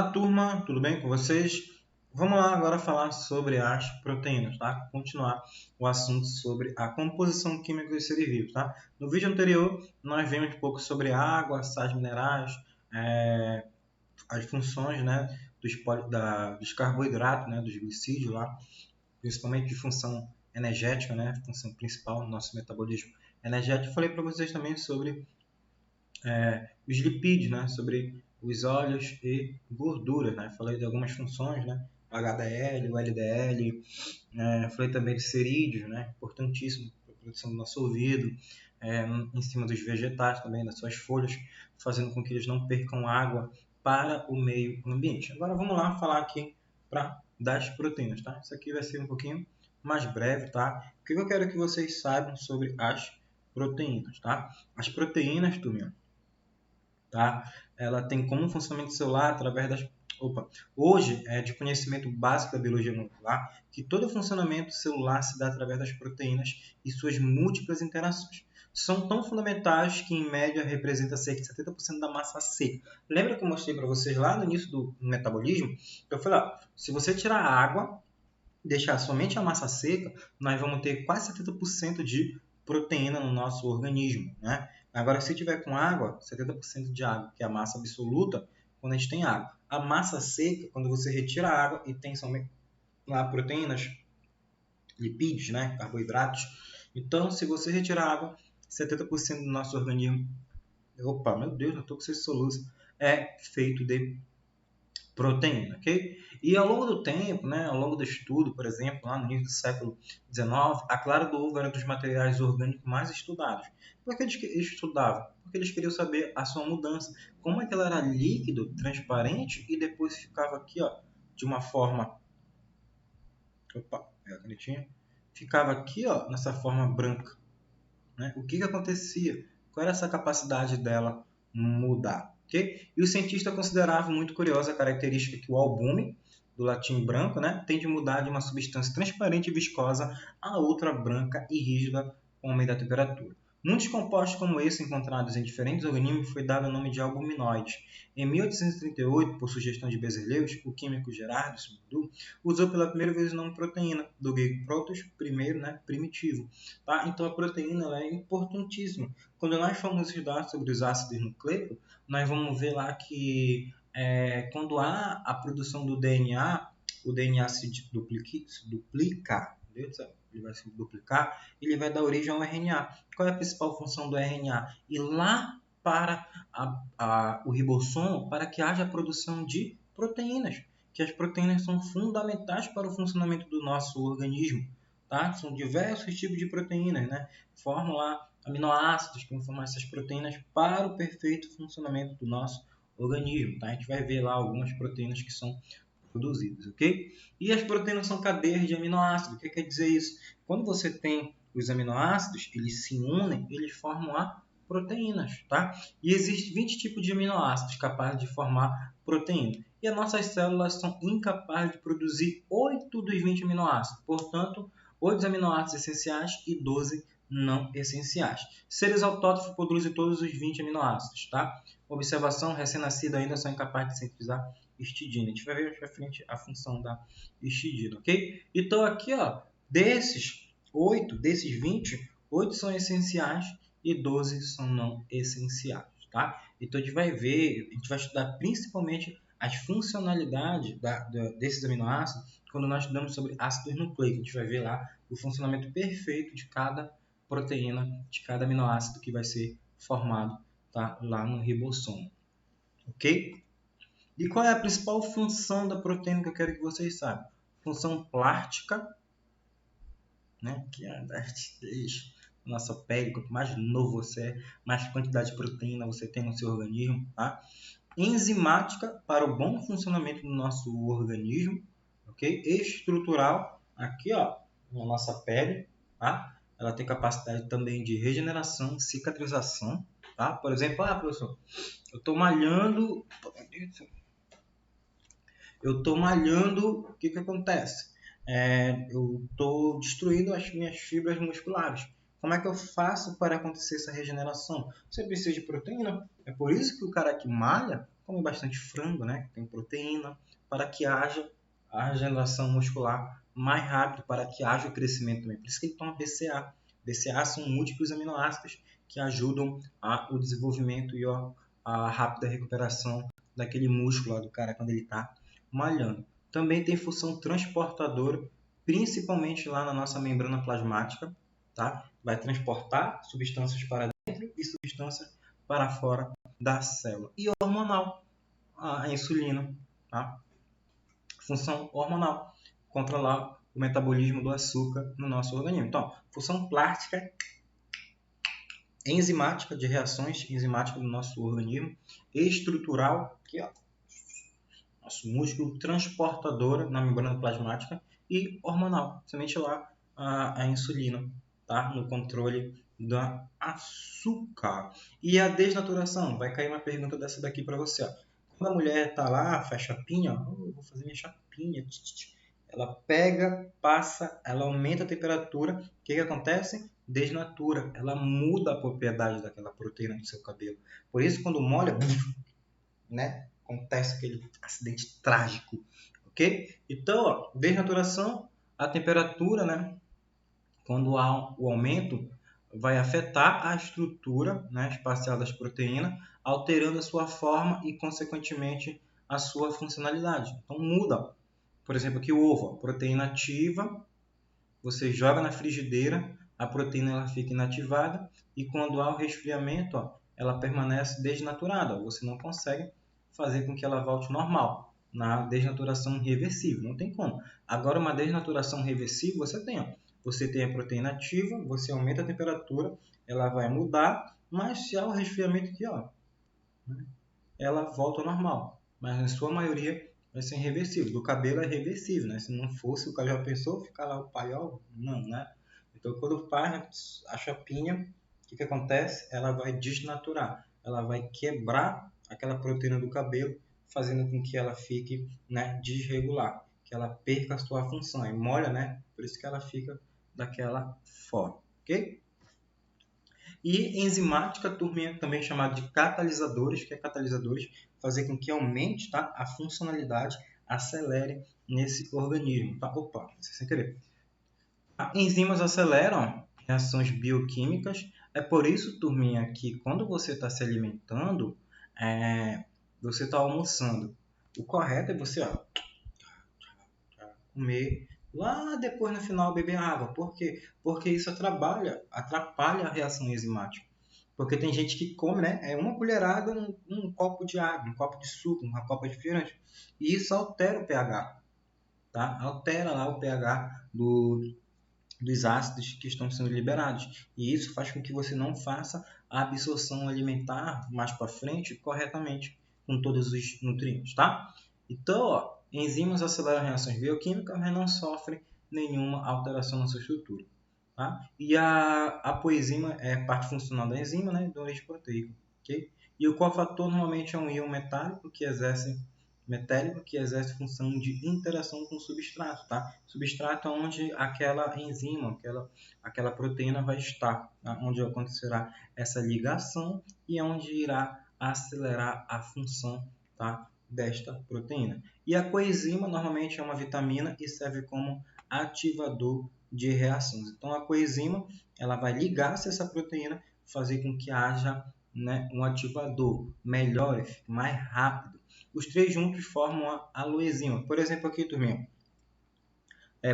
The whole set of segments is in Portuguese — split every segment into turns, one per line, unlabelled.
Olá, turma, tudo bem com vocês? Vamos lá agora falar sobre as proteínas, tá? Continuar o assunto sobre a composição química dos seres vivos, tá? No vídeo anterior, nós vimos um pouco sobre água, sais minerais, as funções, né, dos carboidratos, né, dos glicídios lá, principalmente de função energética, né, função principal do nosso metabolismo energético. Falei para vocês também sobre os lipídios, né, sobre os óleos e gorduras, né? Falei de algumas funções, né? O HDL, o LDL, falei também de cerídeos, né? Importantíssimo para a produção do nosso ouvido, em cima dos vegetais também, das suas folhas, fazendo com que eles não percam água para o meio ambiente. Agora vamos lá falar aqui das proteínas, tá? Isso aqui vai ser um pouquinho mais breve, tá? O que eu quero que vocês saibam sobre as proteínas, tá? As proteínas, turminha, tá? Ela tem como funcionamento celular através das... Hoje é de conhecimento básico da biologia molecular que todo o funcionamento celular se dá através das proteínas e suas múltiplas interações. São tão fundamentais que, em média, representa cerca de 70% da massa seca. Lembra que eu mostrei para vocês lá no início do metabolismo? Eu falei, se você tirar a água, deixar somente a massa seca, nós vamos ter quase 70% de proteína no nosso organismo, né? Agora, se tiver com água, 70% de água, que é a massa absoluta, quando a gente tem água. A massa seca, quando você retira a água e tem somente lá proteínas, lipídios, né? Carboidratos. Então, se você retirar a água, 70% do nosso organismo, meu Deus, eu estou com esse soluço, é feito de proteína, ok? E ao longo do tempo, né, ao longo do estudo, por exemplo, lá no início do século XIX, a clara do ovo era um dos materiais orgânicos mais estudados. Por que eles estudavam? Porque eles queriam saber a sua mudança, como é que ela era líquido, transparente e depois ficava aqui, ó, de uma forma, a canetinha, ficava aqui, ó, nessa forma branca, né? O que acontecia? Qual era essa capacidade dela mudar? Okay? E o cientista considerava muito curiosa a característica que o albume, do latim branco, né, tem de mudar de uma substância transparente e viscosa a outra branca e rígida com o aumento da temperatura. Muitos compostos como esse, encontrados em diferentes organismos, foi dado o nome de albuminoides. Em 1838, por sugestão de Berzelius, o químico Gerardo Simodoux usou pela primeira vez o nome proteína, do grego protos, primeiro, né, primitivo. Tá? Então a proteína ela é importantíssima. Quando nós formos estudar sobre os ácidos nucleicos, nós vamos ver lá que quando há a produção do DNA, o DNA se duplica, ele vai se duplicar, ele vai dar origem ao RNA. Qual é a principal função do RNA? Ir lá para o ribossomo para que haja a produção de proteínas, que as proteínas são fundamentais para o funcionamento do nosso organismo. Tá? São diversos tipos de proteínas, né? Formam lá aminoácidos que vão formar essas proteínas para o perfeito funcionamento do nosso organismo. Tá? A gente vai ver lá algumas proteínas que são produzidas, ok? E as proteínas são cadeias de aminoácidos. O que quer dizer isso? Quando você tem os aminoácidos, eles se unem, eles formam proteínas, tá? E existem 20 tipos de aminoácidos capazes de formar proteína. E as nossas células são incapazes de produzir 8 dos 20 aminoácidos. Portanto, 8 aminoácidos essenciais e 12 não essenciais. Seres autótrofos produzem todos os 20 aminoácidos, tá? Observação, recém-nascidos ainda são incapazes de sintetizar histidina. A gente vai ver mais para frente a função da histidina, ok? Então aqui, ó, desses 20, 8 são essenciais e 12 são não essenciais, tá? Então a gente vai ver, a gente vai estudar principalmente as funcionalidades desses aminoácidos quando nós estudamos sobre ácidos nucleicos. A gente vai ver lá o funcionamento perfeito de cada proteína, de cada aminoácido que vai ser formado, tá? Lá no ribossomo, ok? E qual é a principal função da proteína que eu quero que vocês saibam? Função plástica, né? Que é das nossa pele. Quanto mais novo você é, mais quantidade de proteína você tem no seu organismo, tá? Enzimática, para o bom funcionamento do nosso organismo, ok? Estrutural, aqui, ó, na nossa pele, tá? Ela tem capacidade também de regeneração, cicatrização, tá? Por exemplo, professor, eu estou malhando, o que acontece? Eu estou destruindo as minhas fibras musculares. Como é que eu faço para acontecer essa regeneração? Você precisa de proteína. É por isso que o cara que malha come bastante frango, né, que tem proteína, para que haja a regeneração muscular mais rápido, para que haja o crescimento também. Por isso que ele toma BCA. BCA são múltiplos aminoácidos que ajudam o desenvolvimento e a rápida recuperação daquele músculo lá do cara quando ele está malhando. Também tem função transportadora, principalmente lá na nossa membrana plasmática, tá? Vai transportar substâncias para dentro e substâncias para fora da célula. E hormonal, a insulina, tá? Função hormonal, controlar o metabolismo do açúcar no nosso organismo. Então, função plástica, enzimática, de reações enzimáticas do nosso organismo, estrutural, aqui, ó, nosso músculo, transportadora na membrana plasmática, e hormonal, somente lá a insulina, tá? No controle do açúcar. E a desnaturação, vai cair uma pergunta dessa daqui para você, ó. Quando a mulher tá lá, faz chapinha, vou fazer minha chapinha, ela pega, passa, ela aumenta a temperatura, o que acontece? Desnatura, ela muda a propriedade daquela proteína do seu cabelo. Por isso, quando molha, né, acontece aquele acidente trágico, ok? Então, ó, desnaturação, a temperatura, né, quando há o aumento, vai afetar a estrutura, né, espacial das proteínas, alterando a sua forma e, consequentemente, a sua funcionalidade. Então, muda. Por exemplo, aqui o ovo, proteína ativa, você joga na frigideira, a proteína ela fica inativada e quando há o resfriamento, ó, ela permanece desnaturada. Ó, você não consegue fazer com que ela volte ao normal na desnaturação reversível. Não tem como. Agora, uma desnaturação reversível, você tem. Ó, você tem a proteína ativa, você aumenta a temperatura, ela vai mudar, mas se há o resfriamento aqui, ó, ela volta ao normal. Mas na sua maioria vai ser irreversível. Do cabelo é reversível, né? Se não fosse, o cara já pensou ficar lá o paiol? Não, né? Então, quando faz a chapinha, o que acontece? Ela vai desnaturar. Ela vai quebrar aquela proteína do cabelo, fazendo com que ela fique, né, desregular, que ela perca a sua função. E molha, né? Por isso que ela fica daquela forma, ok? E enzimática, turminha, também chamada de catalisadores, que é catalisadores fazer com que aumente, tá, a funcionalidade, acelere nesse organismo. Tá? Opa, sem querer. Enzimas aceleram reações bioquímicas. É por isso, turminha, que quando você está se alimentando, você está almoçando. O correto é você comer, lá depois no final beber água. Por quê? Porque isso atrapalha a reação enzimática. Porque tem gente que come, né? É uma colherada, um copo de água, um copo de suco, uma copa de refrigerante. E isso altera o pH, tá? Altera lá o pH dos ácidos que estão sendo liberados. E isso faz com que você não faça a absorção alimentar mais para frente corretamente com todos os nutrientes, tá? Então, ó, enzimas aceleram reações bioquímicas, mas não sofrem nenhuma alteração na sua estrutura. Tá? E a coenzima é a parte funcional da enzima, né, de origem proteica. Okay? E o cofator normalmente é um íon metálico que exerce função de interação com o substrato. Tá? Substrato é onde aquela enzima, aquela proteína vai estar, tá? Onde acontecerá essa ligação e é onde irá acelerar a função, tá, desta proteína. E a coenzima normalmente é uma vitamina e serve como ativador de reações. Então, a coenzima ela vai ligar-se a essa proteína, fazer com que haja, né, um ativador, melhore, fique mais rápido. Os três juntos formam a aloenzima. Por exemplo, aqui, turminha,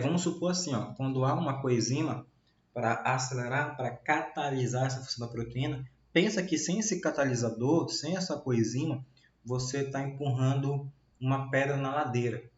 vamos supor assim, ó, quando há uma coenzima para acelerar, para catalisar essa função da proteína, pensa que sem esse catalisador, sem essa coenzima, você está empurrando uma pedra na ladeira.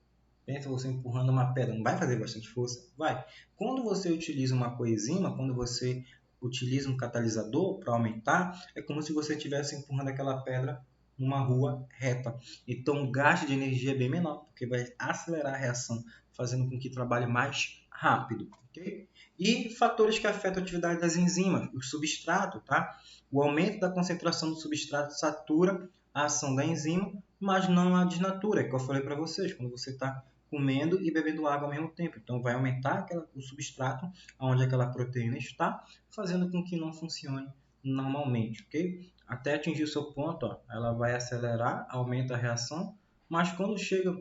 Pensa você empurrando uma pedra, não vai fazer bastante força? Vai. Quando você utiliza uma coenzima, quando você utiliza um catalisador para aumentar, é como se você estivesse empurrando aquela pedra numa rua reta. Então o gasto de energia é bem menor, porque vai acelerar a reação, fazendo com que trabalhe mais rápido. Okay? E fatores que afetam a atividade das enzimas, o substrato, tá? O aumento da concentração do substrato satura a ação da enzima, mas não a desnatura, que eu falei para vocês, quando você está comendo e bebendo água ao mesmo tempo. Então, vai aumentar o substrato onde aquela proteína está, fazendo com que não funcione normalmente, ok? Até atingir o seu ponto, ó, ela vai acelerar, aumenta a reação, mas quando chega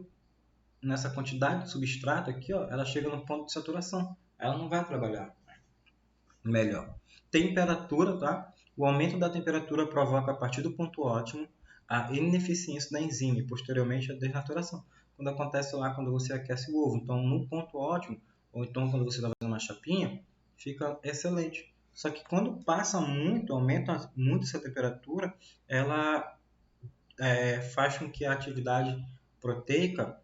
nessa quantidade de substrato aqui, ó, ela chega no ponto de saturação. Ela não vai trabalhar melhor. Temperatura, tá? O aumento da temperatura provoca, a partir do ponto ótimo, a ineficiência da enzima e, posteriormente, a desnaturação. Quando acontece lá quando você aquece o ovo. Então, no ponto ótimo, ou então quando você está fazendo uma chapinha, fica excelente. Só que quando passa muito, aumenta muito essa temperatura, ela faz com que a atividade proteica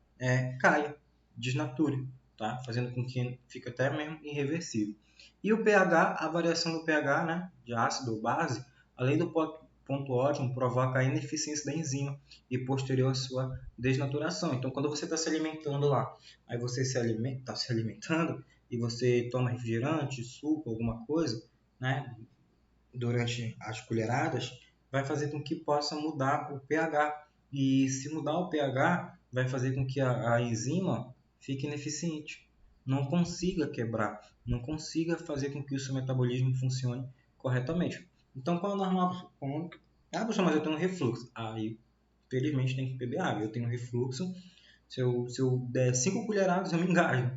caia, desnature, tá? Fazendo com que fique até mesmo irreversível. E o pH, a variação do pH, né, de ácido ou base, além do ponto ótimo, provoca a ineficiência da enzima e posterior à sua desnaturação. Então, quando você está se alimentando lá, aí você está se alimentando e você toma refrigerante, suco, alguma coisa, né, durante as colheradas, vai fazer com que possa mudar o pH. E se mudar o pH, vai fazer com que a enzima fique ineficiente, não consiga quebrar, não consiga fazer com que o seu metabolismo funcione corretamente. Então, qual é o normal? Professor, mas eu tenho um refluxo. Aí, felizmente, tem que beber água. Eu tenho refluxo. Se eu der 5 colheradas, eu me engasgo.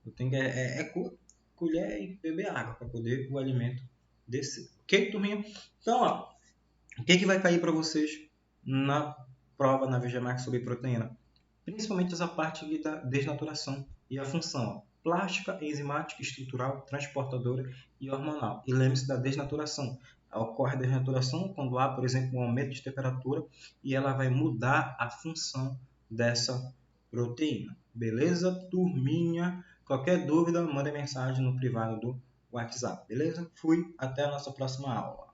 Eu tenho que colher e beber água para poder o alimento descer. Ok, turminha? Então, ó, o que vai cair para vocês na prova na VGMAX sobre proteína? Principalmente essa parte aqui da desnaturação e a função. Ó, plástica, enzimática, estrutural, transportadora e hormonal. E lembre-se da desnaturação. Ocorre a desnaturação quando há, por exemplo, um aumento de temperatura e ela vai mudar a função dessa proteína. Beleza, turminha? Qualquer dúvida, manda mensagem no privado do WhatsApp. Beleza? Fui, até a nossa próxima aula.